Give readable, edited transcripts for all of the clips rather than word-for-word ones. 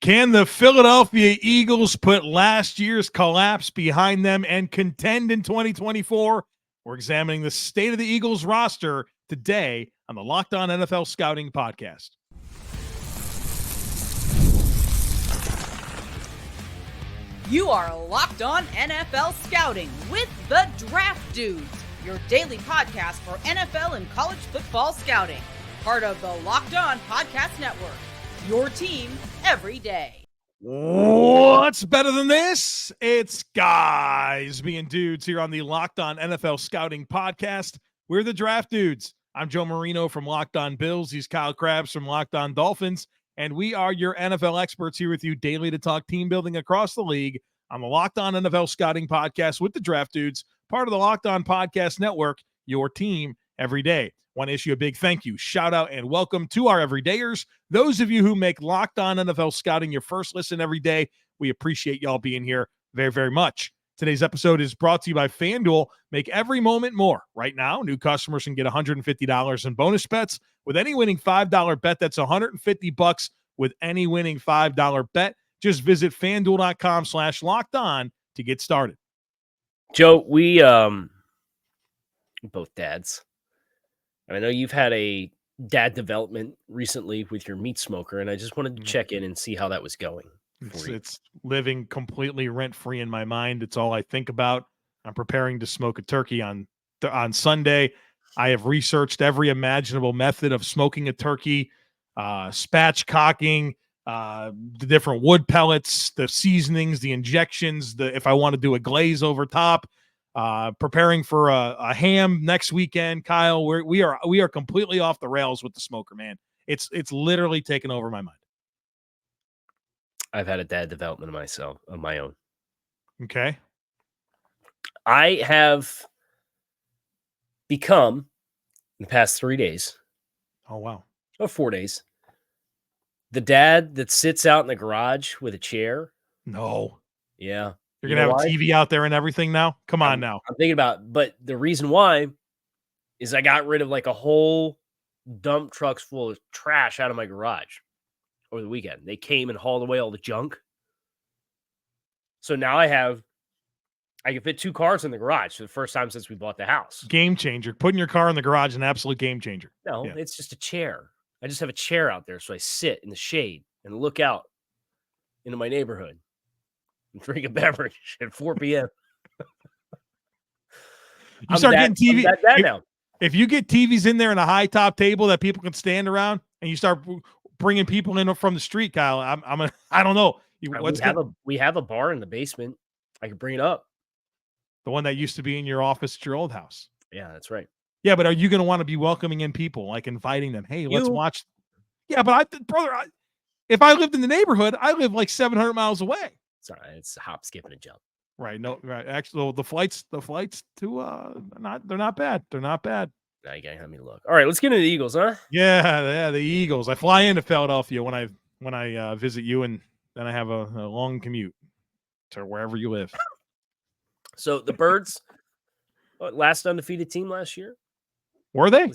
Can the Philadelphia Eagles put last year's collapse behind them and contend in 2024? We're examining the state of the Eagles roster today on the Locked On NFL Scouting Podcast. You are Locked On NFL Scouting with the Draft Dudes, your daily podcast for NFL and college football scouting. Part of the Locked On Podcast Network, your team every day. What's better than this? It's guys being dudes here on the Locked On NFL Scouting Podcast. We're the Draft Dudes. I'm Joe Marino from Locked On Bills. He's Kyle Crabbs from Locked On Dolphins. And we are your NFL experts here with you daily to talk team building across the league on the Locked On NFL Scouting Podcast with the Draft Dudes, part of the Locked On Podcast Network, your team every day. Want to issue a big thank you, shout out, and welcome to our everydayers. Those of you who make Locked On NFL Scouting your first listen every day, we appreciate y'all being here very, very much. Today's episode is brought to you by FanDuel. Make every moment more. Right now, new customers can get $150 in bonus bets with any winning $5 bet. That's $150 with any winning $5 bet. Just visit FanDuel.com/lockedon to get started. Joe, we both dads. I know you've had a dad development recently with your meat smoker, and I just wanted to check in and see how that was going. It's living completely rent-free in my mind. It's all I think about. I'm preparing to smoke a turkey on Sunday. I have researched every imaginable method of smoking a turkey, spatchcocking, the different wood pellets, the seasonings, the injections, if I want to do a glaze over top, preparing for a ham next weekend. Kyle, we are completely off the rails with the smoker, man. It's literally taken over my mind. I've had a dad development of my own. Okay. I have become, in the past 3 days. Oh, wow. Or 4 days. The dad that sits out in the garage with a chair. No. Yeah. You're going to have a TV out there and everything now? Come on now. I'm thinking about, but the reason why is I got rid of like a whole dump trucks full of trash out of my garage over the weekend. They came and hauled away all the junk. So now I can fit 2 cars in the garage for the first time since we bought the house. Game changer. Putting your car in the garage is an absolute game changer. No, It's just a chair. I just have a chair out there, so I sit in the shade and look out into my neighborhood and drink a beverage at 4 p.m. You start getting TV. Now. If you get TVs in there and a high top table that people can stand around, and you start bringing people in from the street, Kyle, I don't know. We have a bar in the basement. I could bring it up. The one that used to be in your office at your old house. Yeah, that's right. Yeah, but are you going to want to be welcoming in people, like inviting them? Hey, let's watch. Yeah, but if I lived in the neighborhood, I live like 700 miles away. It's all right. It's a hop, skip, and a jump. Right. No. Right. Actually, the flights to they're not bad. They're not bad. Now you gotta have me look. All right, let's get into the Eagles, huh? Yeah, the Eagles. I fly into Philadelphia when I visit you, and then I have a long commute to wherever you live. So the Birds, last undefeated team last year. Were they?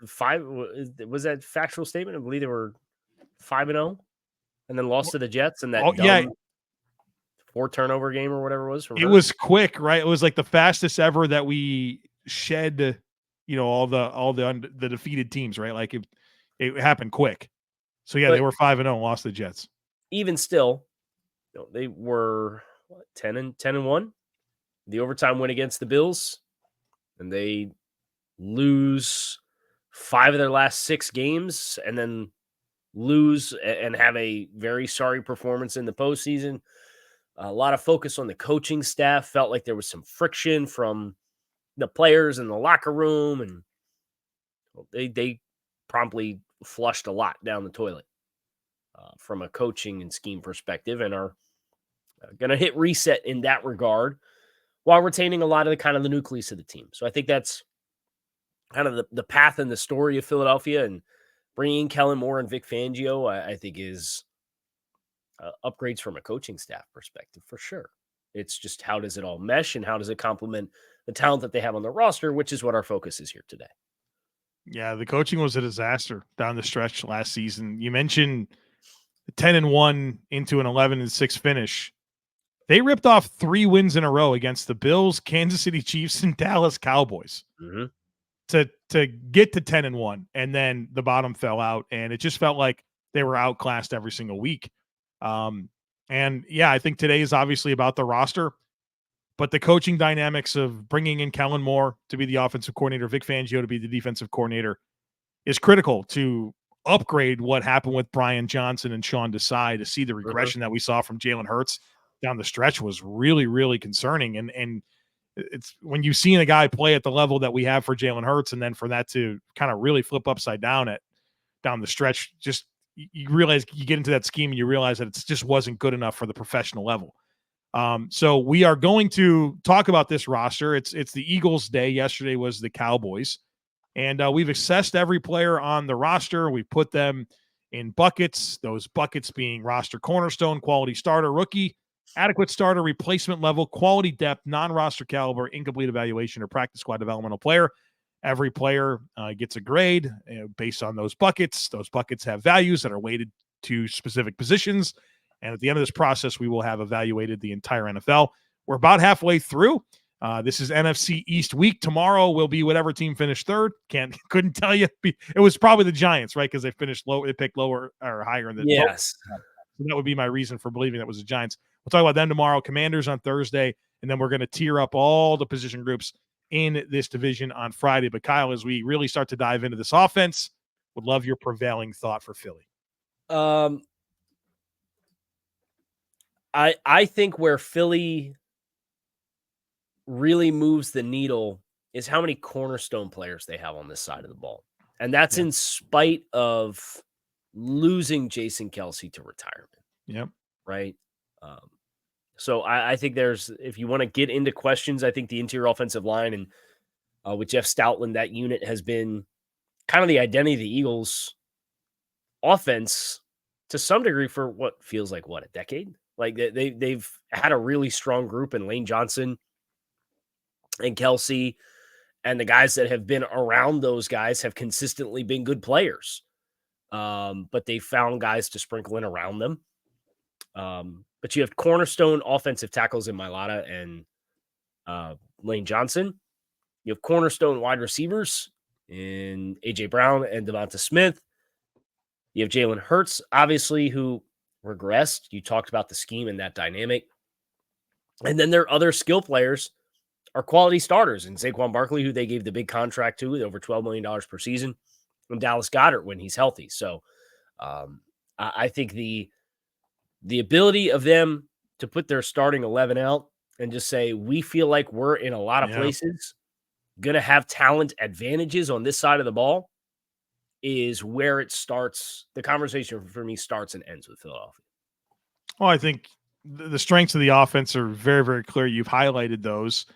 Was that factual statement? I believe they were 5-0, and then lost to the Jets in that 4 turnover game or whatever it was. It was quick, right? It was like the fastest ever that we shed. All the defeated teams, right? Like it happened quick. So yeah, they were 5-0, lost to the Jets. Even still, they were 10-1. The overtime win against the Bills, and they lose 5 of their last 6 games, and then lose and have a very sorry performance in the postseason. A lot of focus on the coaching staff. Felt like there was some friction from the players in the locker room, and they promptly flushed a lot down the toilet from a coaching and scheme perspective, and are going to hit reset in that regard while retaining a lot of the nucleus of the team. So I think that's kind of the path and the story of Philadelphia, and bringing Kellen Moore and Vic Fangio, I think is upgrades from a coaching staff perspective for sure. It's just how does it all mesh and how does it complement the talent that they have on the roster, which is what our focus is here today. Yeah, the coaching was a disaster down the stretch last season. You mentioned 10-1 into an 11-6 finish. They ripped off 3 wins in a row against the Bills, Kansas City Chiefs, and Dallas Cowboys to get to 10-1, and then the bottom fell out, and it just felt like they were outclassed every single week. And yeah, I think today is obviously about the roster, but the coaching dynamics of bringing in Kellen Moore to be the offensive coordinator, Vic Fangio to be the defensive coordinator, is critical to upgrade what happened with Brian Johnson and Sean Desai. To see the regression that we saw from Jalen Hurts down the stretch was really, really concerning. And it's when you've seen a guy play at the level that we have for Jalen Hurts, and then for that to kind of really flip upside down down the stretch, just you realize you get into that scheme and you realize that it just wasn't good enough for the professional level. So we are going to talk about this roster. It's the Eagles' day. Yesterday was the Cowboys. And we've assessed every player on the roster. We put them in buckets, those buckets being roster cornerstone, quality starter, rookie, adequate starter, replacement level, quality depth, non-roster caliber, incomplete evaluation, or practice squad developmental player. Every player gets a grade based on those buckets. Those buckets have values that are weighted to specific positions. And at the end of this process, we will have evaluated the entire NFL. We're about halfway through. This is NFC East week. Tomorrow will be whatever team finished third. Couldn't tell you. It was probably the Giants, right? Because they finished low. They picked lower or higher in the yes. So that would be my reason for believing that was the Giants. We'll talk about them tomorrow. Commanders on Thursday, and then we're going to tier up all the position groups in this division on Friday. But Kyle, as we really start to dive into this offense, would love your prevailing thought for Philly. I think where Philly really moves the needle is how many cornerstone players they have on this side of the ball. And that's in spite of losing Jason Kelce to retirement. Yep. Right. So I think if you want to get into questions, I think the interior offensive line and with Jeff Stoutland, that unit has been kind of the identity of the Eagles offense to some degree for what feels like a decade. Like they've had a really strong group in Lane Johnson and Kelce, and the guys that have been around those guys have consistently been good players. But they found guys to sprinkle in around them. But you have cornerstone offensive tackles in Mailata and Lane Johnson. You have cornerstone wide receivers in A.J. Brown and Devonta Smith. You have Jalen Hurts, obviously, who regressed. You talked about the scheme and that dynamic. And then their other skill players are quality starters. And Saquon Barkley, who they gave the big contract to with over $12 million per season, and Dallas Goedert when he's healthy. So I think the ability of them to put their starting 11 out and just say, we feel like we're in a lot of places going to have talent advantages on this side of the ball is where it starts. The conversation for me starts and ends with Philadelphia. Well, I think the strengths of the offense are very, very clear. You've highlighted those.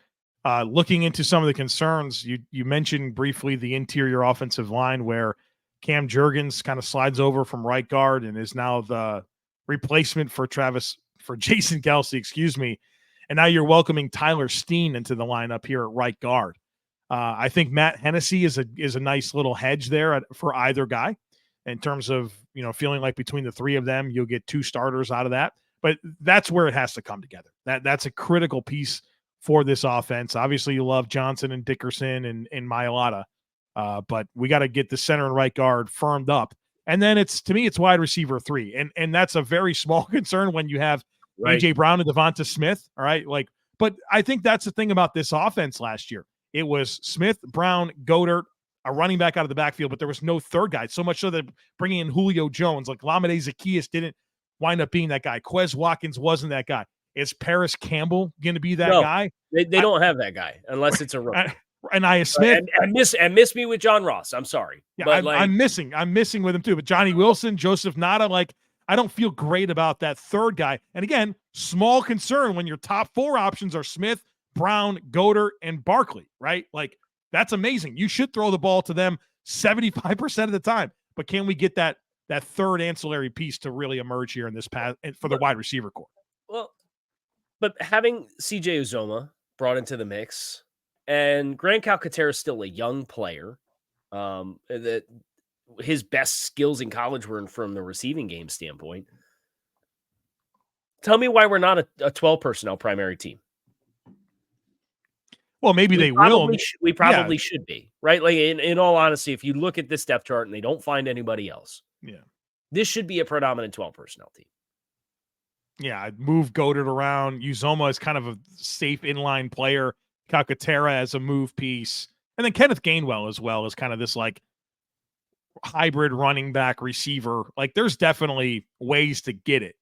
Looking into some of the concerns, you mentioned briefly the interior offensive line where Cam Jurgens kind of slides over from right guard and is now the replacement for Jason Kelce, and now you're welcoming Tyler Steen into the lineup here at right guard. I think Matt Hennessy is a nice little hedge there for either guy in terms of, feeling like between the three of them, you'll get 2 starters out of that. But that's where it has to come together. That's a critical piece for this offense. Obviously, you love Johnson and Dickerson and Mailata, but we got to get the center and right guard firmed up. And then it's wide receiver 3. And that's a very small concern when you have A.J. Brown and Devonta Smith. All right. But I think that's the thing about this offense last year. It was Smith, Brown, Goedert, a running back out of the backfield, but there was no third guy. So much so that bringing in Julio Jones, like Lamade Zaccheaus didn't wind up being that guy. Quez Watkins wasn't that guy. Is Paris Campbell going to be that guy? They don't have that guy unless it's a rookie. And Nia Smith and miss me with John Ross. I'm sorry. Yeah, but I'm missing with him too. But Johnny Wilson, Joseph Nada, I don't feel great about that third guy. And again, small concern when your top 4 options are Smith, Brown, Goedert, and Barkley, right? That's amazing. You should throw the ball to them 75% of the time. But can we get that third ancillary piece to really emerge here in this path for the wide receiver core? Well, but having CJ Uzomah brought into the mix, and Grant Calcaterra is still a young player, that his best skills in college were from the receiving game standpoint. Tell me why we're not a 12 personnel primary team. Well, maybe they will. We probably should be, right? Like in all honesty, if you look at this depth chart and they don't find anybody else, this should be a predominant 12 personnel team. Yeah, I'd move Goedert around. Uzoma as kind of a safe inline player. Calcaterra as a move piece. And then Kenneth Gainwell as well as kind of this like hybrid running back receiver. Like there's definitely ways to get it.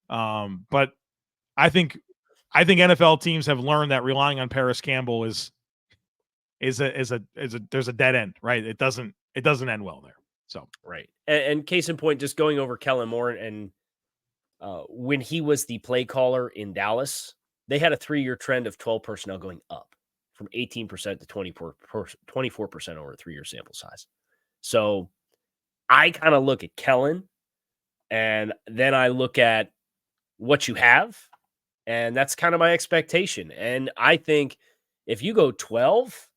But I think NFL teams have learned that relying on Paris Campbell is there's a dead end, right? It doesn't end well there. So right. And case in point, just going over Kellen Moore and when he was the play caller in Dallas, they had a 3-year trend of 12 personnel going up from 18% to 24% over a 3-year sample size. So I kind of look at Kellen and then I look at what you have. And that's kind of my expectation. And I think if you go 12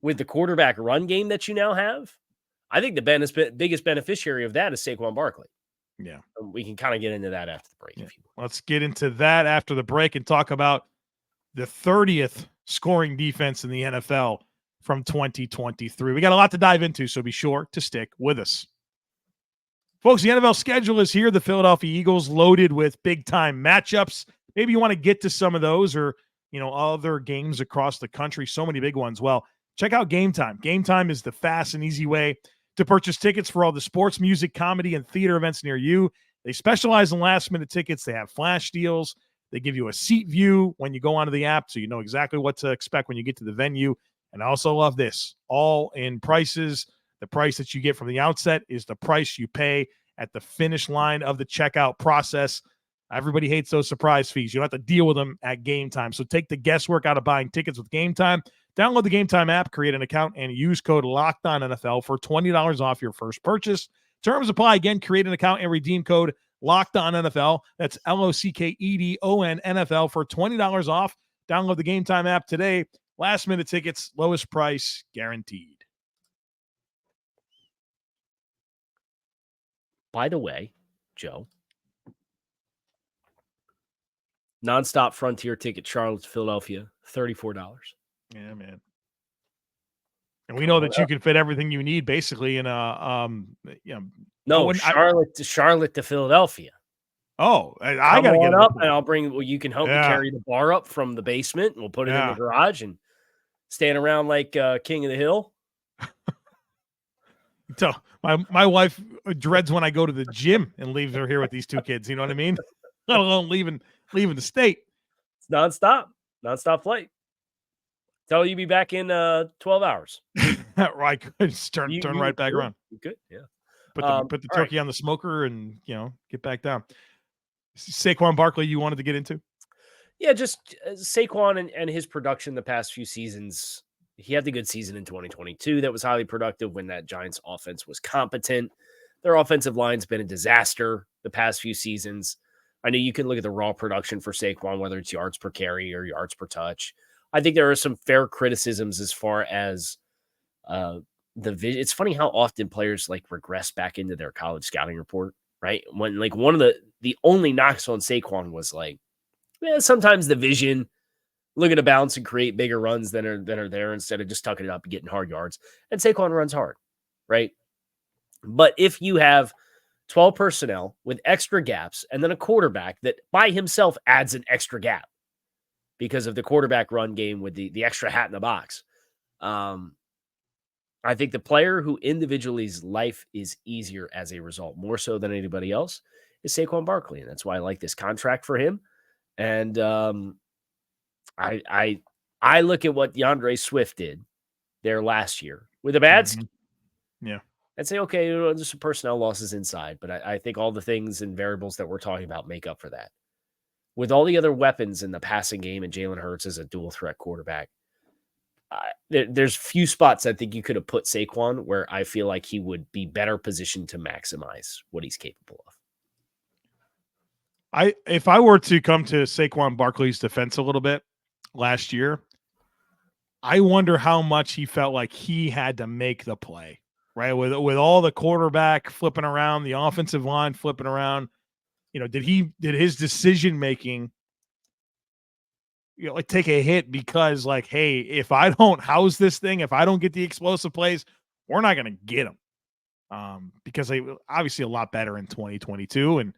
with the quarterback run game that you now have, I think the biggest beneficiary of that is Saquon Barkley. Yeah. We can kind of get into that after the break. Yeah. Let's get into that after the break and talk about the 30th scoring defense in the NFL from 2023. We got a lot to dive into, so be sure to stick with us. Folks, the NFL schedule is here. The Philadelphia Eagles loaded with big-time matchups. Maybe you want to get to some of those or, other games across the country. So many big ones. Well, check out Game Time. Game Time is the fast and easy way to purchase tickets for all the sports, music, comedy, and theater events near you. They specialize in last-minute tickets. They have flash deals. They give you a seat view when you go onto the app, so you know exactly what to expect when you get to the venue. And I also love this. All in prices. The price that you get from the outset is the price you pay at the finish line of the checkout process. Everybody hates those surprise fees. You don't have to deal with them at Game Time. So take the guesswork out of buying tickets with Game Time. Download the Game Time app, create an account, and use code LOCKEDONNFL for $20 off your first purchase. Terms apply. Again, create an account and redeem code LOCKEDONNFL. That's LOCKEDON NFL for $20 off. Download the Game Time app today. Last-minute tickets, lowest price guaranteed. By the way, Joe, nonstop Frontier ticket, Charlotte to Philadelphia, $34. Yeah, man. And we know that you can fit everything you need basically in a Charlotte to Philadelphia. Oh, I gotta get up, and I'll bring. Well, you can help me carry the bar up from the basement, and we'll put it in the garage and stand around like King of the Hill. So my wife dreads when I go to the gym and leaves her here with these two kids. You know what I mean? Let alone leaving the state. It's nonstop flight. Tell you be back in 12 hours. Right, just turn right back around. You could, yeah. Put the turkey on the smoker and get back down. Saquon Barkley, you wanted to get into? Yeah, just Saquon and his production the past few seasons. He had the good season in 2022 that was highly productive when that Giants offense was competent. Their offensive line's been a disaster the past few seasons. I know you can look at the raw production for Saquon, whether it's yards per carry or yards per touch. I think there are some fair criticisms as far as the vision. It's funny how often players regress back into their college scouting report, right? When one of the only knocks on Saquon was sometimes the vision, looking to bounce and create bigger runs than are there instead of just tucking it up and getting hard yards. And Saquon runs hard, right? But if you have 12 personnel with extra gaps and then a quarterback that by himself adds an extra gap because of the quarterback run game with the extra hat in the box, I think the player who individually's life is easier as a result, more so than anybody else, is Saquon Barkley. And that's why I like this contract for him. And I look at what DeAndre Swift did there last year with a bad scheme. Yeah. I'd say, okay, there's some personnel losses inside, but I think all the things and variables that we're talking about make up for that. With all the other weapons in the passing game and Jalen Hurts as a dual threat quarterback, there's few spots I think you could have put Saquon where I feel like he would be better positioned to maximize what he's capable of. If I were to come to Saquon Barkley's defense a little bit last year, I wonder how much he felt like he had to make the play, right? With all the quarterback flipping around, the offensive line flipping around, did his decision making, like take a hit because like, hey, if I don't house this thing, if I don't get the explosive plays, we're not going to get them. Because they obviously a lot better in 2022. And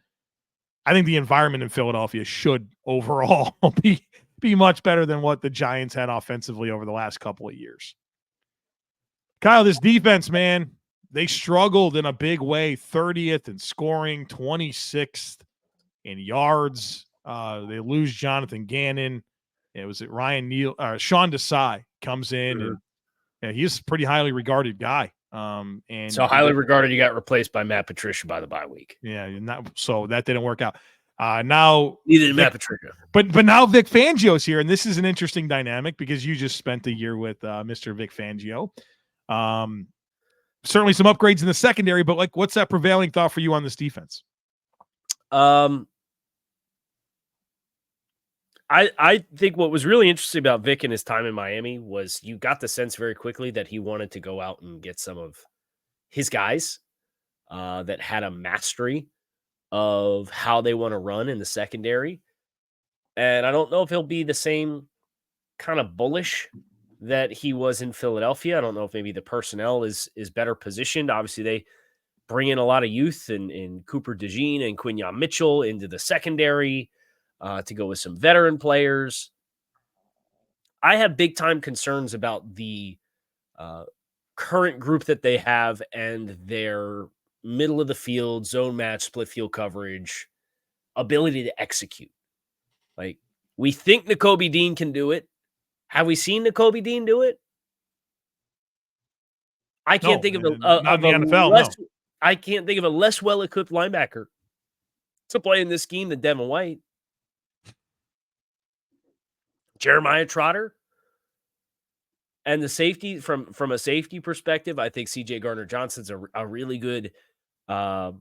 I think the environment in Philadelphia should overall be much better than what the Giants had offensively over the last couple of years. Kyle, this defense, man, they struggled in a big way. 30th in scoring, 26th in yards. They lose Jonathan Gannon. It was Ryan Neal, Sean Desai comes in, and he's a pretty highly regarded guy. And so highly regarded, you got replaced by Matt Patricia by the bye week. Yeah, so that didn't work out. Now neither did Matt Patricia, but now Vic Fangio's here, and this is an interesting dynamic because you just spent a year with Mr. Vic Fangio. Certainly some upgrades in the secondary, but like, what's that prevailing thought for you on this defense? I think what was really interesting about Vic and his time in Miami was you got the sense very quickly that he wanted to go out and get some of his guys that had a mastery of how they want to run in the secondary. And I don't know if he'll be the same kind of bullish that he was in Philadelphia. I don't know if maybe the personnel is better positioned. Obviously, they bring in a lot of youth in Cooper Dejean and Quinyon Mitchell into the secondary to go with some veteran players. I have big time concerns about the current group that they have and their middle of the field, zone match, split field coverage, ability to execute. Like, we think Nakobe Dean can do it. Have we seen Nakobe Dean do it? I can't think of a NFL. Less, no. I can't think of a less well-equipped linebacker to play in this scheme than Devin White. Jeremiah Trotter. And the safety, from a safety perspective, I think C.J. Gardner-Johnson's a really good, can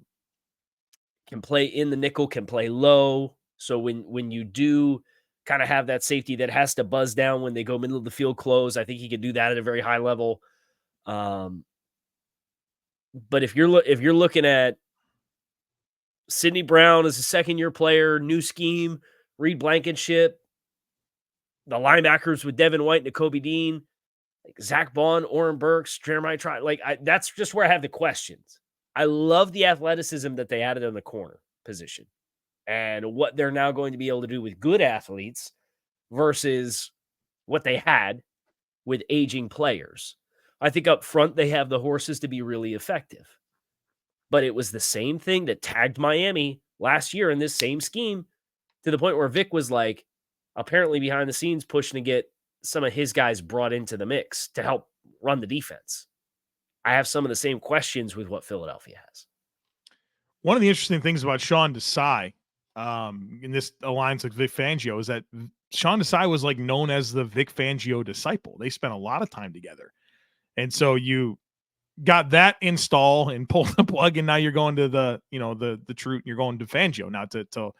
play in the nickel, can play low. So when you do kind of have that safety that has to buzz down when they go middle of the field close, I think he can do that at a very high level. But if you're looking at Sidney Brown as a second-year player, new scheme, Reed Blankenship, the linebackers with Devin White, Nakobe Dean, like Zach Bond, Oren Burks, Jeremiah Trot, that's just where I have the questions. I love the athleticism that they added in the corner position and what they're now going to be able to do with good athletes versus what they had with aging players. I think up front they have the horses to be really effective. But it was the same thing that tagged Miami last year in this same scheme to the point where Vic was like, apparently behind the scenes pushing to get some of his guys brought into the mix to help run the defense. I have some of the same questions with what Philadelphia has. One of the interesting things about Sean Desai in this alliance with Vic Fangio is that Sean Desai was like known as the Vic Fangio disciple. They spent a lot of time together. And so you got that install and pulled the plug, and now you're going to the truth. You're going to Fangio now to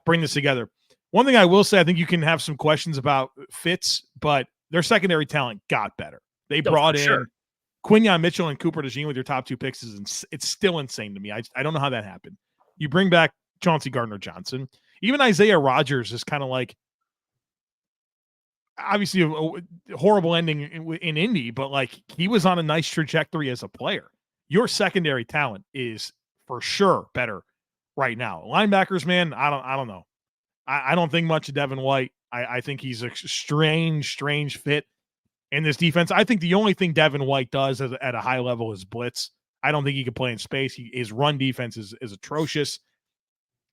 bring this together. One thing I will say, I think you can have some questions about Fitz, but their secondary talent got better. They brought in Quinyon Mitchell and Cooper Dejean with your top two picks. It's still insane to me. I don't know how that happened. You bring back Chauncey Gardner-Johnson. Even Isaiah Rodgers is kind of like, obviously a horrible ending in Indy, but like he was on a nice trajectory as a player. Your secondary talent is for sure better right now. Linebackers, man, I don't know. I don't think much of Devin White. I think he's a strange fit in this defense. I think the only thing Devin White does at a high level is blitz. I don't think he can play in space. His run defense is atrocious.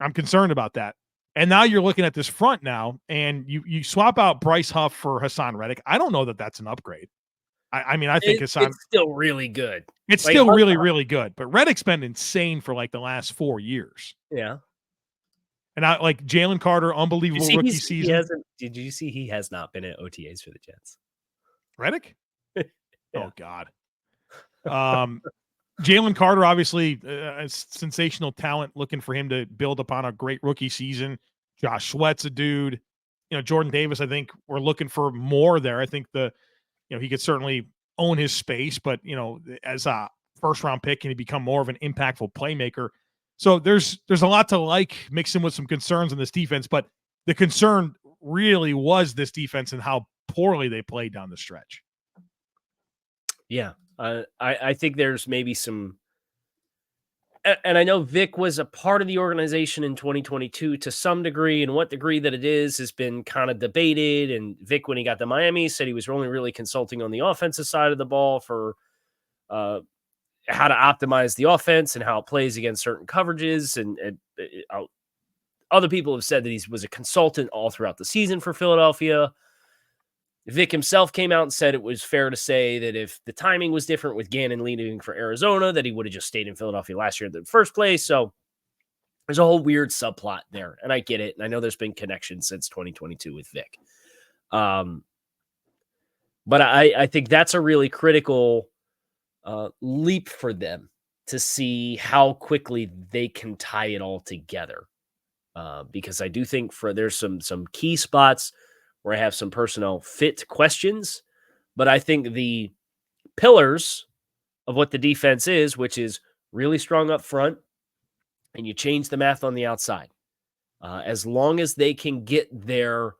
I'm concerned about that. And now you're looking at this front now, and you swap out Bryce Huff for Hassan Reddick. I don't know that that's an upgrade. I mean, I think Hassan... It's still really good. It's still really, really good. But Reddick's been insane for like the last 4 years. Yeah. And I like Jalen Carter, unbelievable rookie season. Did you see he has not been at OTAs for the Jets? Reddick? Yeah. Oh, God. Jalen Carter, obviously, a sensational talent, looking for him to build upon a great rookie season. Josh Sweat's a dude. Jordan Davis, I think we're looking for more there. I think he could certainly own his space, but, as a first-round pick, can he become more of an impactful playmaker? So there's a lot to like mixing with some concerns in this defense, but the concern really was this defense and how poorly they played down the stretch. Yeah. I think there's maybe some, and I know Vic was a part of the organization in 2022 to some degree, and what degree that it is has been kind of debated. And Vic, when he got to Miami, said he was only really consulting on the offensive side of the ball for how to optimize the offense and how it plays against certain coverages. And other people have said that he was a consultant all throughout the season for Philadelphia. Vic himself came out and said it was fair to say that if the timing was different with Gannon leaving for Arizona, that he would have just stayed in Philadelphia last year in the first place. So there's a whole weird subplot there, and I get it. And I know there's been connections since 2022 with Vic. But I think that's a really critical leap for them to see how quickly they can tie it all together. Because I do think there's some key spots where I have some personnel fit questions, but I think the pillars of what the defense is, which is really strong up front, and you change the math on the outside. As long as they can get their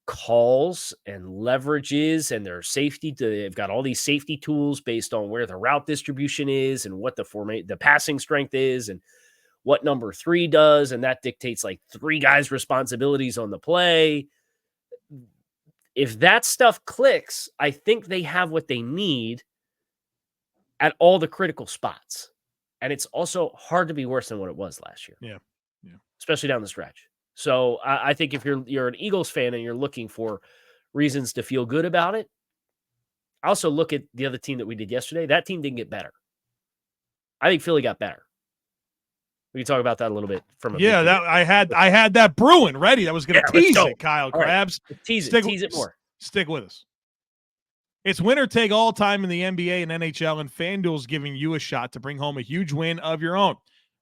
calls and leverages and their safety, they've got all these safety tools based on where the route distribution is and what the passing strength is and what number 3 does, and that dictates like 3 guys' responsibilities on the play. If that stuff clicks, I think they have what they need at all the critical spots. And it's also hard to be worse than what it was last year. Yeah. Especially down the stretch. So I think if you're an Eagles fan and you're looking for reasons to feel good about it, I also look at the other team that we did yesterday. That team didn't get better. I think Philly got better. We can talk about that a little bit from a I had that brewing ready. I was going to tease it, Kyle Crabbs. Right. Tease it more. Stick with us. It's winner take all time in the NBA and NHL, and FanDuel's giving you a shot to bring home a huge win of your own.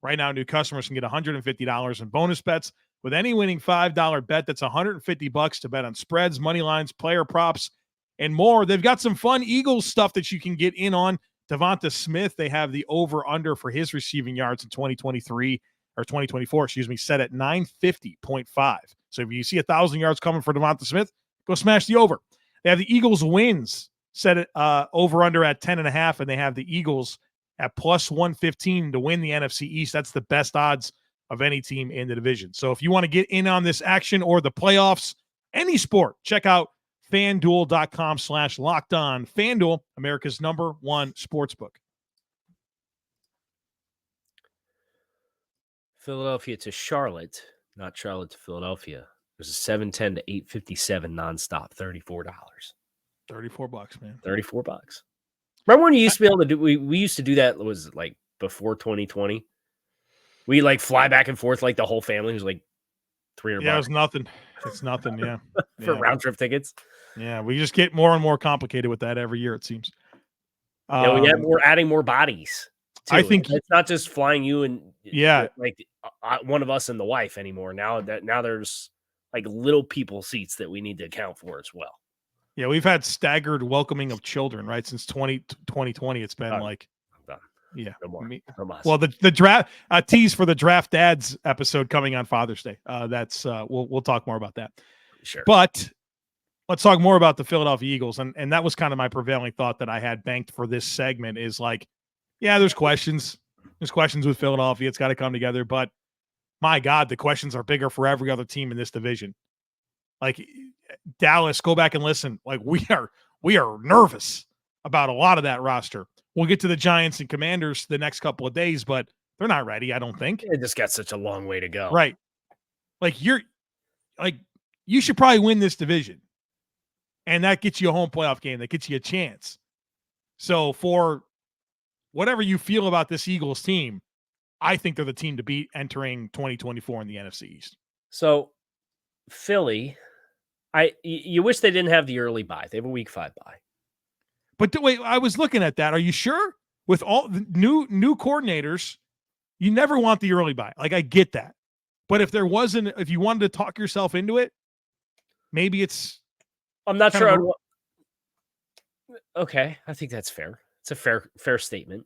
Right now, new customers can get $150 in bonus bets with any winning $5 bet. That's $150 to bet on spreads, money lines, player props, and more. They've got some fun Eagles stuff that you can get in on. Devonta Smith, they have the over-under for his receiving yards in 2024, set at 950.5. So if you see 1,000 yards coming for Devonta Smith, go smash the over. They have the Eagles wins set at over-under at 10.5, and they have the Eagles at plus 115 to win the NFC East. That's the best odds of any team in the division. So if you want to get in on this action or the playoffs, any sport, check out FanDuel.com/lockedon. FanDuel, America's #1 sportsbook. Philadelphia to Charlotte, not Charlotte to Philadelphia. There's a 7:10 to 8:57 nonstop, $34. $34, man. $34. Remember when you used to be able to do? We used to do that. Was it like before 2020? We like fly back and forth like the whole family was like $300. Yeah, it was nothing. It's nothing. Yeah, for round trip tickets. Yeah, we just get more and more complicated with that every year, it seems. Yeah, we're adding more bodies. Too. I think it's not just flying you and like one of us and the wife anymore. Now there's like little people seats that we need to account for as well. Yeah, we've had staggered welcoming of children, right? Since 2020, it's been like, done. Yeah. No more. Well, the draft tease for the Draft Dads episode coming on Father's Day. That's we'll talk more about that. Sure. But let's talk more about the Philadelphia Eagles. And that was kind of my prevailing thought that I had banked for this segment is like, yeah, there's questions. There's questions with Philadelphia. It's got to come together. But my God, the questions are bigger for every other team in this division. Like Dallas, go back and listen. Like we are nervous about a lot of that roster. We'll get to the Giants and Commanders the next couple of days, but they're not ready, I don't think. They just got such a long way to go. Right. You should probably win this division. And that gets you a home playoff game. That gets you a chance. So for whatever you feel about this Eagles team, I think they're the team to beat entering 2024 in the NFC East. So Philly, you wish they didn't have the early bye. They have a week 5 bye. But wait, I was looking at that. Are you sure? With all the new coordinators, you never want the early bye. Like I get that. But if you wanted to talk yourself into it, maybe it's. I'm not sure. Okay, I think that's fair. It's a fair statement.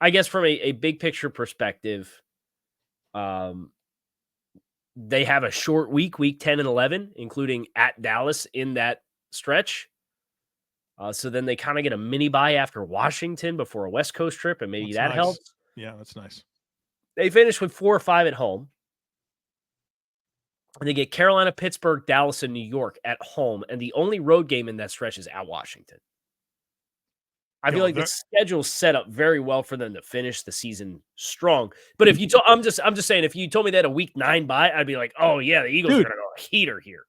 I guess from a big picture perspective, They have a short week 10 and 11, including at Dallas in that stretch. So then they kind of get a mini bye after Washington before a West Coast trip, and maybe that nice. helps. Yeah, that's nice. They finish with 4 or 5 at home. And they get Carolina, Pittsburgh, Dallas, and New York at home. And the only road game in that stretch is at Washington. I feel like the schedule's set up very well for them to finish the season strong. But if you I'm just saying, if you told me they had a week 9 bye, I'd be like, oh yeah, the Eagles are gonna go a heater here.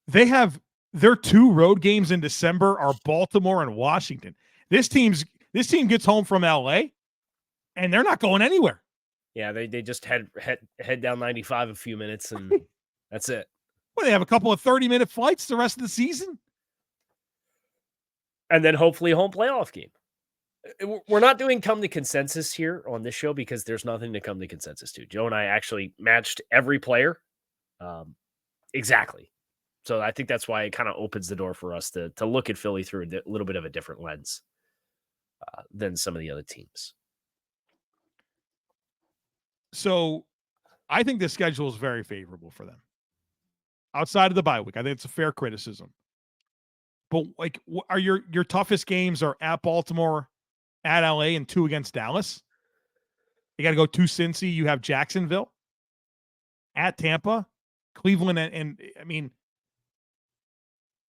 They have their 2 road games in December are Baltimore and Washington. This team gets home from LA and they're not going anywhere. Yeah, they just head down 95 a few minutes and that's it. Well, they have a couple of 30-minute flights the rest of the season. And then hopefully a home playoff game. We're not doing come to consensus here on this show because there's nothing to come to consensus to. Joe and I actually matched every player exactly. So I think that's why it kind of opens the door for us to look at Philly through a little bit of a different lens than some of the other teams. So I think the schedule is very favorable for them. Outside of the bye week, I think it's a fair criticism. But like, are your toughest games are at Baltimore, at LA, and 2 against Dallas? You got to go to Cincy. You have Jacksonville, at Tampa, Cleveland, and I mean,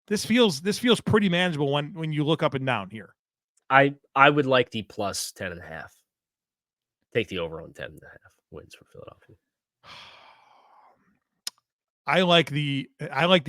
this feels pretty manageable when you look up and down here. I would like the plus 10.5. Take the over on 10.5 wins for Philadelphia. I like the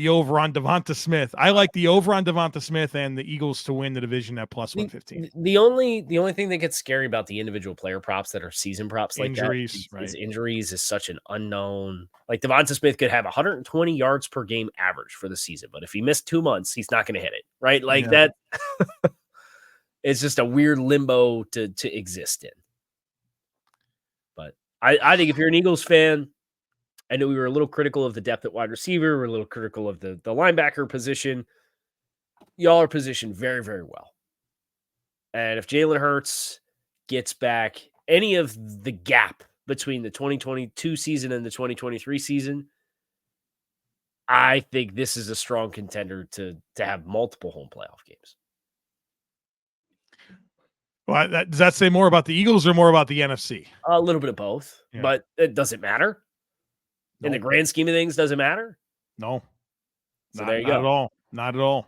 over on Devonta Smith. I like the over on Devonta Smith and the Eagles to win the division at plus 115. The only thing that gets scary about the individual player props that are season props like injuries, that is injuries is such an unknown. Like Devonta Smith could have 120 yards per game average for the season, but if he missed 2 months, he's not going to hit it, right? Like that. It's just a weird limbo to exist in. But I think if you're an Eagles fan, I know we were a little critical of the depth at wide receiver. We're a little critical of the linebacker position. Y'all are positioned very, very well. And if Jalen Hurts gets back any of the gap between the 2022 season and the 2023 season, I think this is a strong contender to have multiple home playoff games. Well, does that say more about the Eagles or more about the NFC? A little bit of both, but it doesn't matter. In the grand scheme of things, does it matter? No. So there you go. Not at all. Not at all.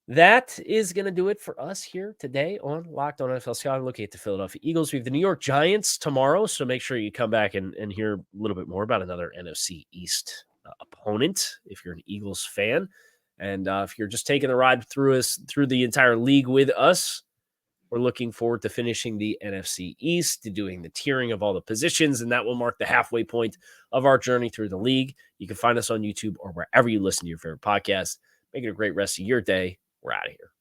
That is going to do it for us here today on Locked On NFL Scouting. Looking at the Philadelphia Eagles. We have the New York Giants tomorrow, so make sure you come back and hear a little bit more about another NFC East opponent if you're an Eagles fan. And if you're just taking the ride through the entire league with us, we're looking forward to finishing the NFC East, to doing the tiering of all the positions, and that will mark the halfway point of our journey through the league. You can find us on YouTube or wherever you listen to your favorite podcast. Make it a great rest of your day. We're out of here.